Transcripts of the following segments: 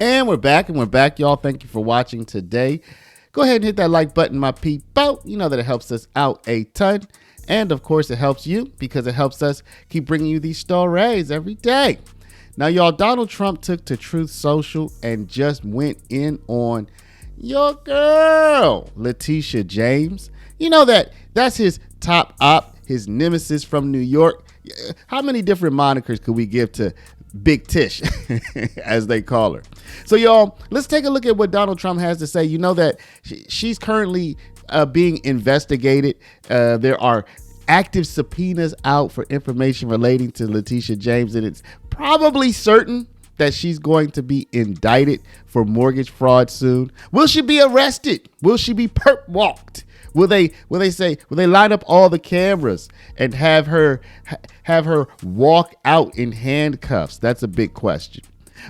And we're back, y'all. Thank you for watching today. Go ahead and hit that like button, my peepo. You know that it helps us out a ton. And of course, it helps you because it helps us keep bringing you these stories every day. Now, y'all, Donald Trump took to Truth Social and just went in on your girl, Letitia James. You know that's his top op, his nemesis from New York. How many different monikers could we give to Big Tish, as they call her? So, y'all, let's take a look at what Donald Trump has to say. You know that she's currently being investigated. There are active subpoenas out for information relating to Letitia James, and it's probably certain that she's going to be indicted for mortgage fraud soon. Will she be arrested? Will she be perp walked? Will they line up all the cameras and have her walk out in handcuffs? That's a big question.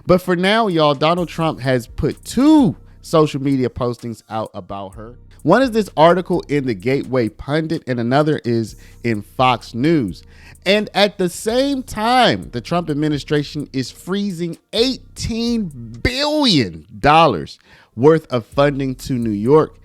But for now, y'all, Donald Trump has put 2 social media postings out about her. One is this article in the Gateway Pundit, and another is in Fox News. And at the same time, the Trump administration is freezing $18 billion worth of funding to New York.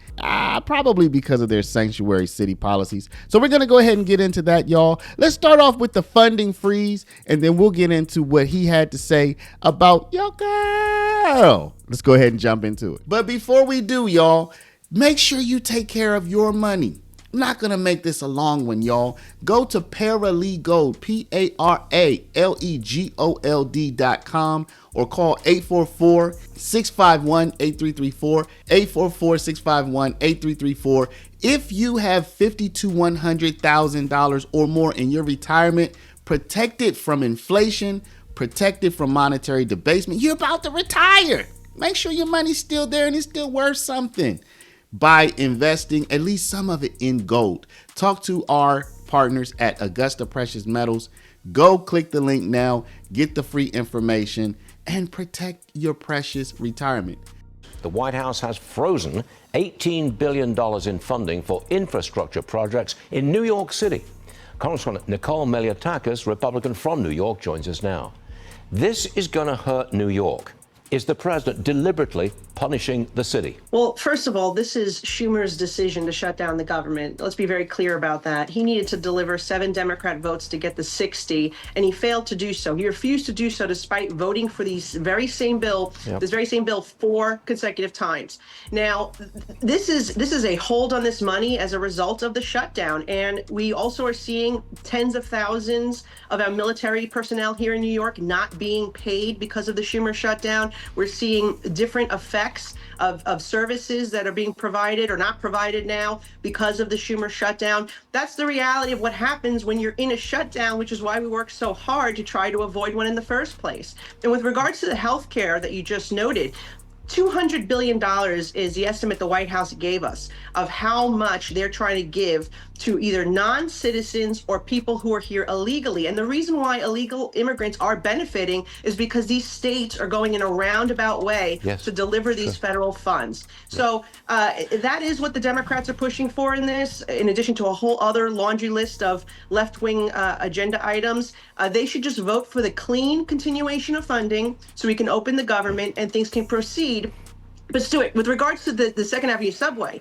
Probably because of their sanctuary city policies. So we're going to go ahead and get into that, y'all. Let's start off with the funding freeze, and then we'll get into what he had to say about your girl. Let's go ahead and jump into it. But before we do, y'all, make sure you take care of your money. I'm not going to make this a long one, y'all. Go to Paralegold, PARALEGOLD.com, or call 844-651-8334, 844-651-8334. If you have $50,000 to $100,000 or more in your retirement, protected from inflation, protected from monetary debasement, you're about to retire. Make sure your money's still there and it's still worth something by investing at least some of it in gold. Talk to our partners at Augusta Precious Metals. Go click the link now, get the free information, and protect your precious retirement. The White House has frozen $18 billion in funding for infrastructure projects in New York City. Congresswoman Nicole Malliotakis, Republican from New York, joins us now. This is going to hurt New York. Is the president deliberately punishing the city? Well, first of all, this is Schumer's decision to shut down the government. Let's be very clear about that. He needed to deliver 7 Democrat votes to get the 60, and he failed to do so. He refused to do so despite voting for this very same bill 4 consecutive times. Now, this is a hold on this money as a result of the shutdown, and we also are seeing tens of thousands of our military personnel here in New York not being paid because of the Schumer shutdown. We're seeing different effects of services that are being provided or not provided now because of the Schumer shutdown. That's the reality of what happens when you're in a shutdown, which is why we work so hard to try to avoid one in the first place. And with regards to the health care that you just noted, $200 billion is the estimate the White House gave us of how much they're trying to give to either non-citizens or people who are here illegally. And the reason why illegal immigrants are benefiting is because these states are going in a roundabout way to deliver these federal funds. So that is what the Democrats are pushing for in this, in addition to a whole other laundry list of left-wing agenda items. They should just vote for the clean continuation of funding so we can open the government and things can proceed. But Stuart, with regards to the Second Avenue subway,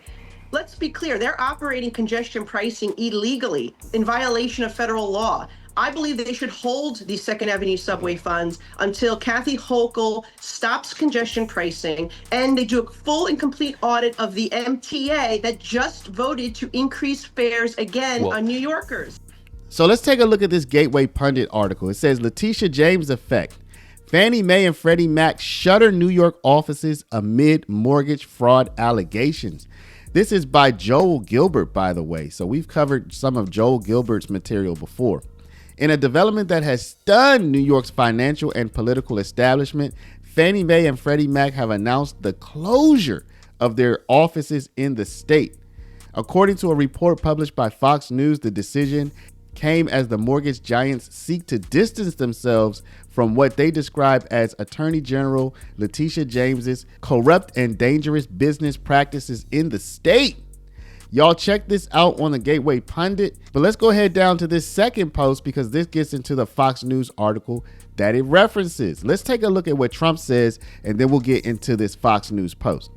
let's be clear, they're operating congestion pricing illegally in violation of federal law. I believe they should hold the Second Avenue subway funds until Kathy Hochul stops congestion pricing and they do a full and complete audit of the MTA that just voted to increase fares again on New Yorkers. So let's take a look at this Gateway Pundit article. It says Letitia James effect. Fannie Mae and Freddie Mac shutter New York offices amid mortgage fraud allegations. This is by Joel Gilbert, by the way. So we've covered some of Joel Gilbert's material before. In a development that has stunned New York's financial and political establishment, Fannie Mae and Freddie Mac have announced the closure of their offices in the state. According to a report published by Fox News, the decision came as the mortgage giants seek to distance themselves from what they describe as Attorney General Letitia James's corrupt and dangerous business practices in the state. Y'all check this out on the Gateway Pundit. But let's go ahead down to this second post because this gets into the Fox News article that it references. Let's take a look at what Trump says, and then we'll get into this Fox News post.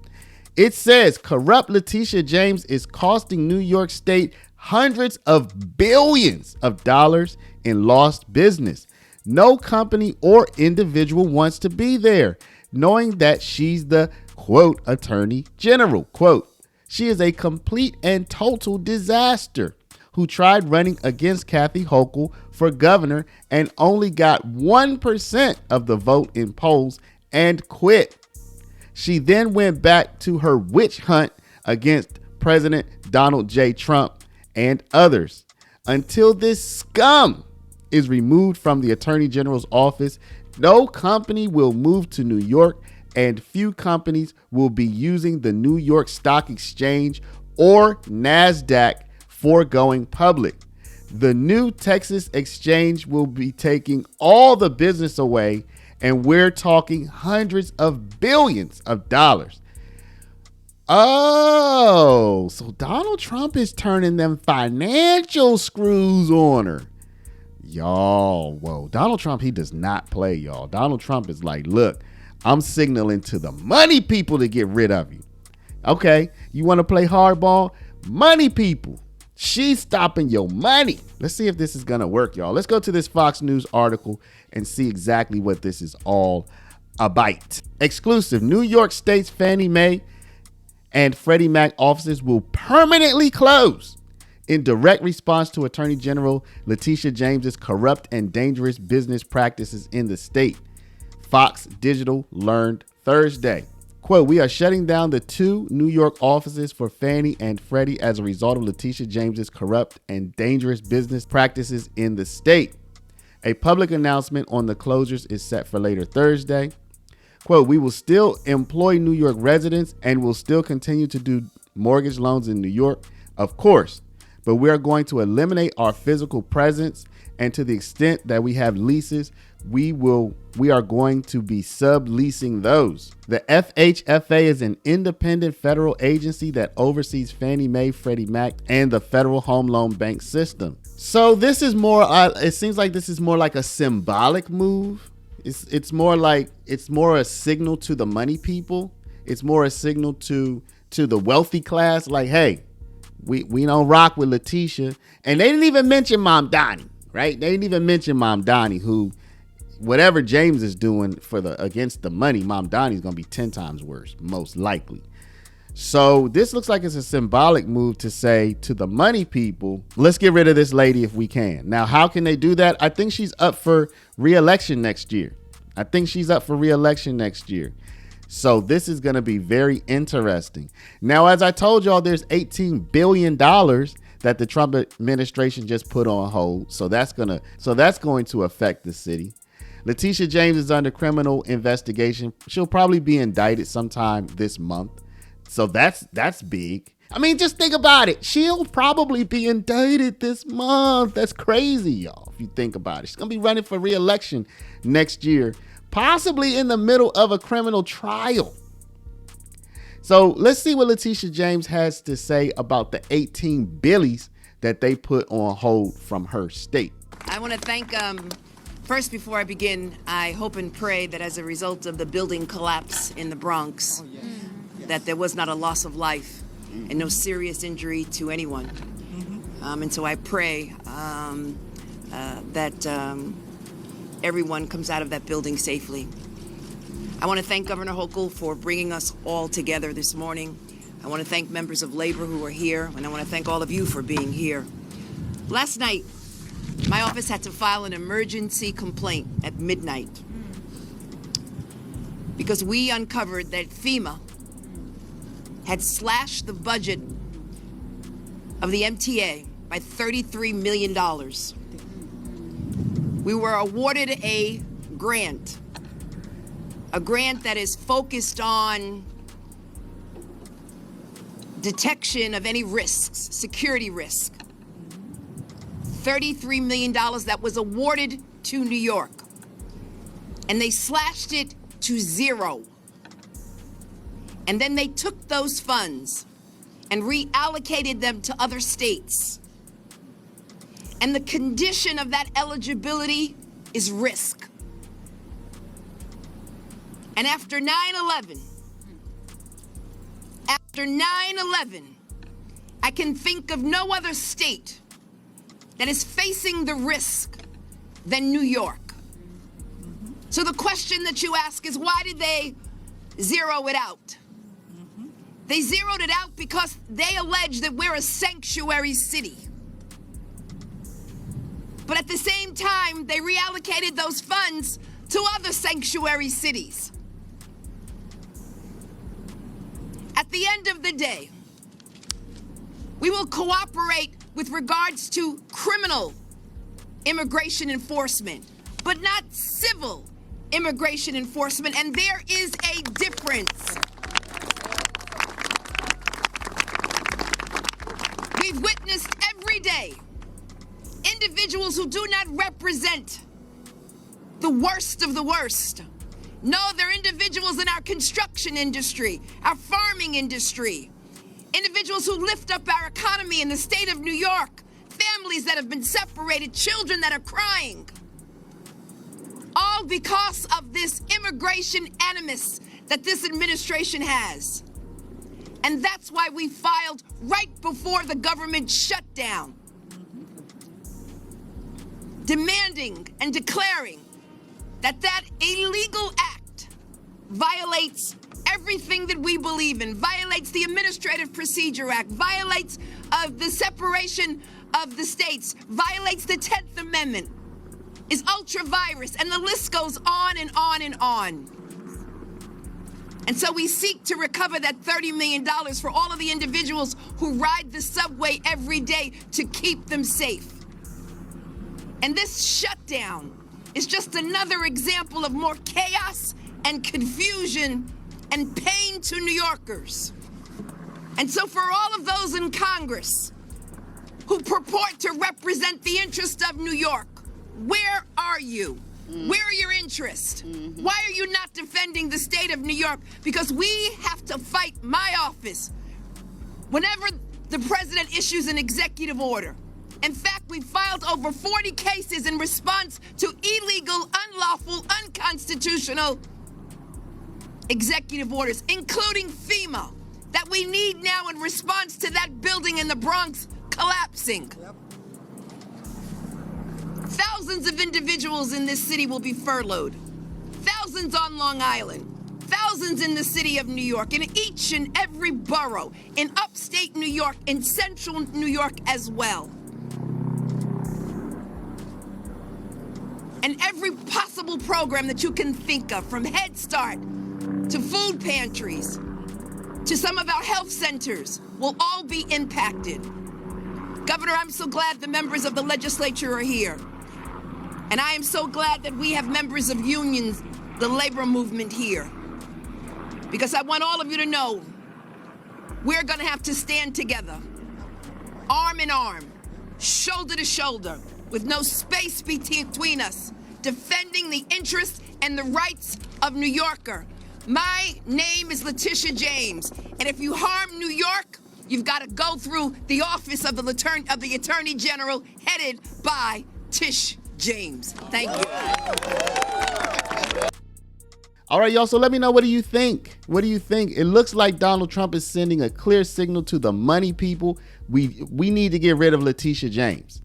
It says, corrupt Letitia James is costing New York State hundreds of billions of dollars in lost business. No company or individual wants to be there, knowing that she's the, quote, Attorney General, quote, she is a complete and total disaster who tried running against Kathy Hochul for governor and only got 1% of the vote in polls and quit. She then went back to her witch hunt against President Donald J. Trump and others. Until this scum is removed from the Attorney General's office, no company will move to New York, and few companies will be using the New York Stock Exchange or NASDAQ for going public. The new Texas exchange will be taking all the business away, and we're talking hundreds of billions of dollars. Oh, so Donald Trump is turning them financial screws on her. Y'all, whoa, Donald Trump, he does not play, y'all. Donald Trump is like, look, I'm signaling to the money people to get rid of you. Okay, you want to play hardball? Money people. She's stopping your money. Let's see if this is going to work, y'all. Let's go to this Fox News article and see exactly what this is all about. Exclusive. New York State's Fannie Mae and Freddie Mac offices will permanently close in direct response to Attorney General Letitia James's corrupt and dangerous business practices in the state. Fox Digital learned Thursday. Quote, we are shutting down the 2 New York offices for Fannie and Freddie as a result of Letitia James's corrupt and dangerous business practices in the state. A public announcement on the closures is set for later Thursday. Quote, we will still employ New York residents and will still continue to do mortgage loans in New York, of course, but we are going to eliminate our physical presence, and to the extent that we have leases, we are going to be subleasing those. The FHFA is an independent federal agency that oversees Fannie Mae, Freddie Mac, and the Federal Home Loan Bank system. So this is more, it seems like this is more like a symbolic move. It's more a signal to the money people. It's more a signal to the wealthy class. Like, hey, we don't rock with Letitia. And they didn't even mention Mom Donnie, right? They didn't even mention Mom Donnie, who, whatever James is doing against the money, Mom Donnie's going to be 10 times worse, most likely. So this looks like it's a symbolic move to say to the money people, let's get rid of this lady if we can. Now, how can they do that? I think she's up for re-election next year. So this is going to be very interesting. Now, as I told y'all, there's $18 billion that the Trump administration just put on hold. So that's going to affect the city. Letitia James is under criminal investigation. She'll probably be indicted sometime this month. So that's big. I mean, just think about it. She'll probably be indicted this month. That's crazy, y'all, if you think about it. She's going to be running for re-election next year, possibly in the middle of a criminal trial. So let's see what Letitia James has to say about the 18 billies that they put on hold from her state. I want to thank, first, before I begin, I hope and pray that as a result of the building collapse in the Bronx, that there was not a loss of life and no serious injury to anyone. And so I pray that everyone comes out of that building safely. I want to thank Governor Hochul for bringing us all together this morning. I want to thank members of labor who are here, and I want to thank all of you for being here. Last night, my office had to file an emergency complaint at midnight because we uncovered that FEMA had slashed the budget of the MTA by $33 million. We were awarded a grant that is focused on detection of any risks, security risk. $33 million that was awarded to New York. And they slashed it to zero. And then they took those funds and reallocated them to other states. And the condition of that eligibility is risk. And after 9/11, I can think of no other state that is facing the risk than New York. So the question that you ask is, why did they zero it out? They zeroed it out because they allege that we're a sanctuary city. But at the same time, they reallocated those funds to other sanctuary cities. At the end of the day, we will cooperate with regards to criminal immigration enforcement, but not civil immigration enforcement, and there is a difference. We've witnessed every day individuals who do not represent the worst of the worst. No, they're individuals in our construction industry, our farming industry, individuals who lift up our economy in the state of New York, families that have been separated, children that are crying. All because of this immigration animus that this administration has. And that's why we filed right before the government shutdown, demanding and declaring that that illegal act violates everything that we believe in, violates the Administrative Procedure Act, violates the separation of the states, violates the 10th Amendment, is ultra-virus, and the list goes on and on and on. And so we seek to recover that $30 million for all of the individuals who ride the subway every day to keep them safe. And this shutdown is just another example of more chaos and confusion and pain to New Yorkers. And so for all of those in Congress who purport to represent the interest of New York, where are you? Where are your interests? Why are you not defending the state of New York? Because we have to fight my office whenever the president issues an executive order. In fact, we filed over 40 cases in response to illegal, unlawful, unconstitutional executive orders, including FEMA, that we need now in response to that building in the Bronx collapsing. Yep. Thousands of individuals in this city will be furloughed. Thousands on Long Island. Thousands in the city of New York, in each and every borough, in upstate New York, in central New York as well. And every possible program that you can think of, from Head Start to food pantries to some of our health centers, will all be impacted. Governor, I'm so glad the members of the legislature are here. And I am so glad that we have members of unions, the labor movement here. Because I want all of you to know we're going to have to stand together, arm in arm, shoulder to shoulder, with no space between us, defending the interests and the rights of New Yorker. My name is Letitia James, and if you harm New York, you've got to go through the office of the Attorney General, headed by Tish James. Thank you. All right, y'all. So let me know, what do you think? What do you think? It looks like Donald Trump is sending a clear signal to the money people. We need to get rid of Letitia James.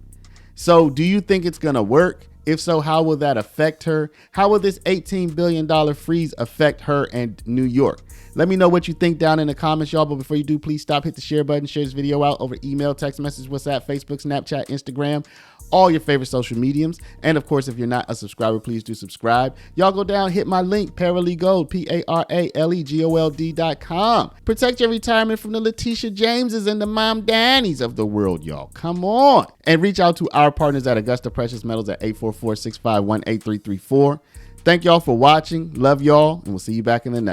So do you think it's going to work? If so, how will that affect her? How will this $18 billion freeze affect her and New York? Let me know what you think down in the comments, y'all. But before you do, please stop, hit the share button, share this video out over email, text message, WhatsApp, Facebook, Snapchat, Instagram, all your favorite social mediums. And of course, if you're not a subscriber, please do subscribe. Y'all go down, hit my link, Paralegold, PARALEGOLD.com. Protect your retirement from the Letitia Jameses and the Mom Dannies of the world, y'all. Come on. And reach out to our partners at Augusta Precious Metals at 844-651-8334. Thank y'all for watching. Love y'all, and we'll see you back in the next.